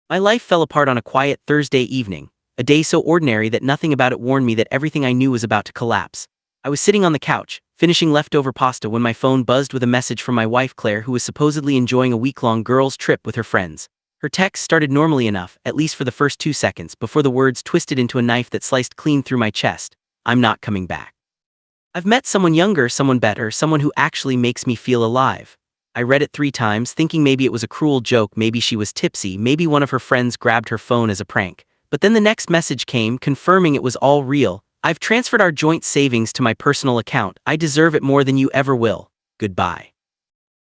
My life fell apart on a quiet Thursday evening, a day so ordinary that nothing about it warned me that everything I knew was about to collapse. I was sitting on the couch, finishing leftover pasta when my phone buzzed with a message from my wife Claire, who was supposedly enjoying a week-long girls' trip with her friends. Her text started normally enough, at least for the first 2 seconds, before the words twisted into a knife that sliced clean through my chest. I'm not coming back. I've met someone younger, someone better, someone who actually makes me feel alive. I read it 3 times, thinking maybe it was a cruel joke, maybe she was tipsy, maybe one of her friends grabbed her phone as a prank. But then the next message came, confirming it was all real. I've transferred our joint savings to my personal account. I deserve it more than you ever will. Goodbye.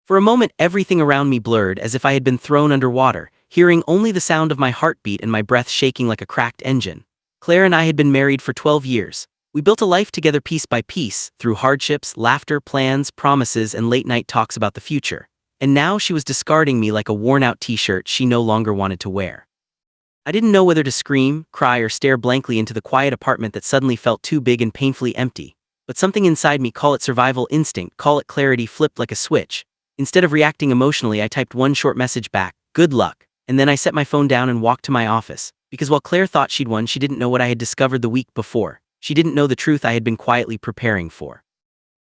For a moment, everything around me blurred, as if I had been thrown underwater, hearing only the sound of my heartbeat and my breath shaking like a cracked engine. Claire and I had been married for 12 years. We built a life together piece by piece, through hardships, laughter, plans, promises, and late-night talks about the future. And now she was discarding me like a worn-out t-shirt she no longer wanted to wear. I didn't know whether to scream, cry, or stare blankly into the quiet apartment that suddenly felt too big and painfully empty. But something inside me, call it survival instinct, call it clarity, flipped like a switch. Instead of reacting emotionally, I typed one short message back, "Good luck," and then I set my phone down and walked to my office. Because while Claire thought she'd won, she didn't know what I had discovered the week before. She didn't know the truth I had been quietly preparing for.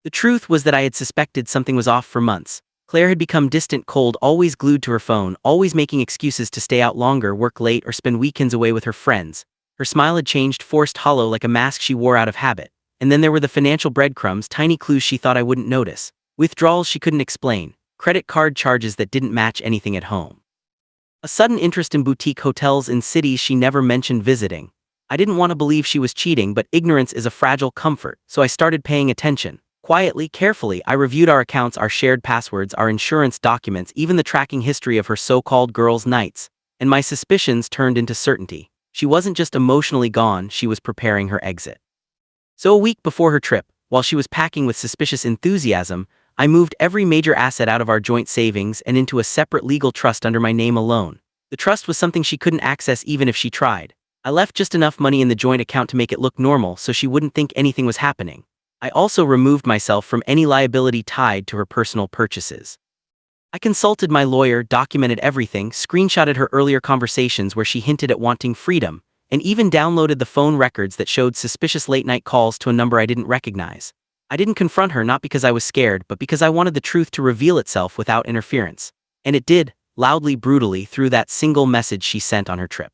The truth was that I had suspected something was off for months. Claire had become distant, cold, always glued to her phone, always making excuses to stay out longer, work late, or spend weekends away with her friends. Her smile had changed, forced, hollow, like a mask she wore out of habit. And then there were the financial breadcrumbs, tiny clues she thought I wouldn't notice. Withdrawals she couldn't explain. Credit card charges that didn't match anything at home. A sudden interest in boutique hotels in cities she never mentioned visiting. I didn't want to believe she was cheating, but ignorance is a fragile comfort, so I started paying attention. Quietly, carefully, I reviewed our accounts, our shared passwords, our insurance documents, even the tracking history of her so-called girls' nights. And my suspicions turned into certainty. She wasn't just emotionally gone, she was preparing her exit. So a week before her trip, while she was packing with suspicious enthusiasm, I moved every major asset out of our joint savings and into a separate legal trust under my name alone. The trust was something she couldn't access even if she tried. I left just enough money in the joint account to make it look normal so she wouldn't think anything was happening. I also removed myself from any liability tied to her personal purchases. I consulted my lawyer, documented everything, screenshotted her earlier conversations where she hinted at wanting freedom, and even downloaded the phone records that showed suspicious late-night calls to a number I didn't recognize. I didn't confront her, not because I was scared, but because I wanted the truth to reveal itself without interference. And it did, loudly, brutally, through that single message she sent on her trip.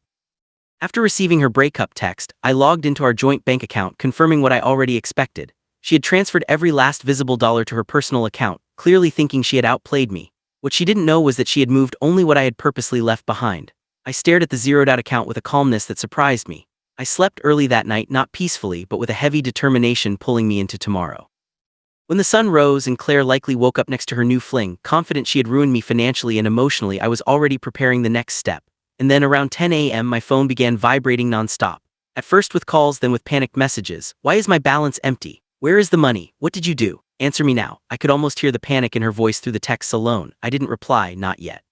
After receiving her breakup text, I logged into our joint bank account, confirming what I already expected. She had transferred every last visible dollar to her personal account, clearly thinking she had outplayed me. What she didn't know was that she had moved only what I had purposely left behind. I stared at the zeroed-out account with a calmness that surprised me. I slept early that night, not peacefully, but with a heavy determination pulling me into tomorrow. When the sun rose and Claire likely woke up next to her new fling, confident she had ruined me financially and emotionally, I was already preparing the next step. And then around 10 a.m. my phone began vibrating non-stop. At first with calls, then with panicked messages. Why is my balance empty? Where is the money? What did you do? Answer me now. I could almost hear the panic in her voice through the texts alone. I didn't reply, not yet.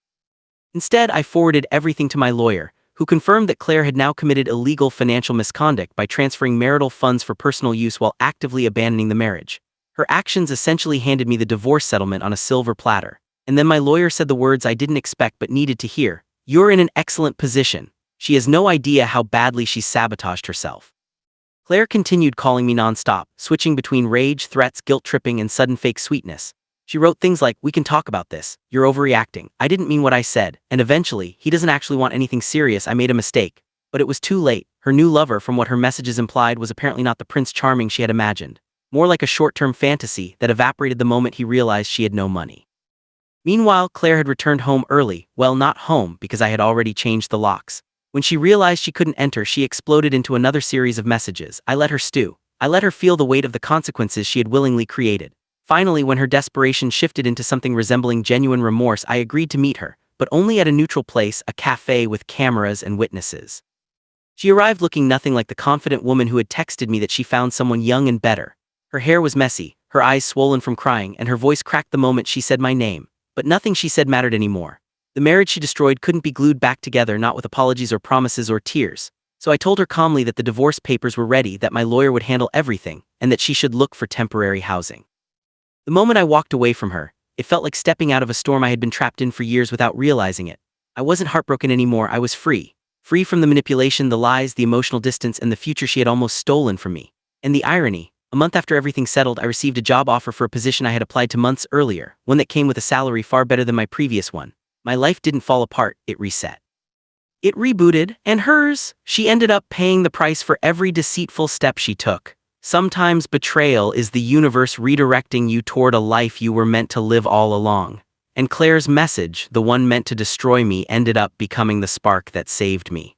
Instead, I forwarded everything to my lawyer, who confirmed that Claire had now committed illegal financial misconduct by transferring marital funds for personal use while actively abandoning the marriage. Her actions essentially handed me the divorce settlement on a silver platter. And then my lawyer said the words I didn't expect but needed to hear. You're in an excellent position. She has no idea how badly she's sabotaged herself. Claire continued calling me non-stop, switching between rage, threats, guilt-tripping, and sudden fake sweetness. She wrote things like, "We can talk about this. You're overreacting. I didn't mean what I said." And eventually, "He doesn't actually want anything serious. I made a mistake." But it was too late. Her new lover, from what her messages implied, was apparently not the Prince Charming she had imagined. More like a short-term fantasy that evaporated the moment he realized she had no money. Meanwhile, Claire had returned home early. Well, not home, because I had already changed the locks. When she realized she couldn't enter, she exploded into another series of messages. I let her stew. I let her feel the weight of the consequences she had willingly created. Finally, when her desperation shifted into something resembling genuine remorse, I agreed to meet her, but only at a neutral place, a cafe with cameras and witnesses. She arrived looking nothing like the confident woman who had texted me that she found someone young and better. Her hair was messy, her eyes swollen from crying, and her voice cracked the moment she said my name. But nothing she said mattered anymore. The marriage she destroyed couldn't be glued back together, not with apologies or promises or tears. So I told her calmly that the divorce papers were ready, that my lawyer would handle everything, and that she should look for temporary housing. The moment I walked away from her, it felt like stepping out of a storm I had been trapped in for years without realizing it. I wasn't heartbroken anymore, I was free. Free from the manipulation, the lies, the emotional distance, and the future she had almost stolen from me. And the irony, a month after everything settled, I received a job offer for a position I had applied to months earlier, one that came with a salary far better than my previous one. My life didn't fall apart, it reset. It rebooted, and hers, she ended up paying the price for every deceitful step she took. Sometimes betrayal is the universe redirecting you toward a life you were meant to live all along. And Claire's message, the one meant to destroy me, ended up becoming the spark that saved me.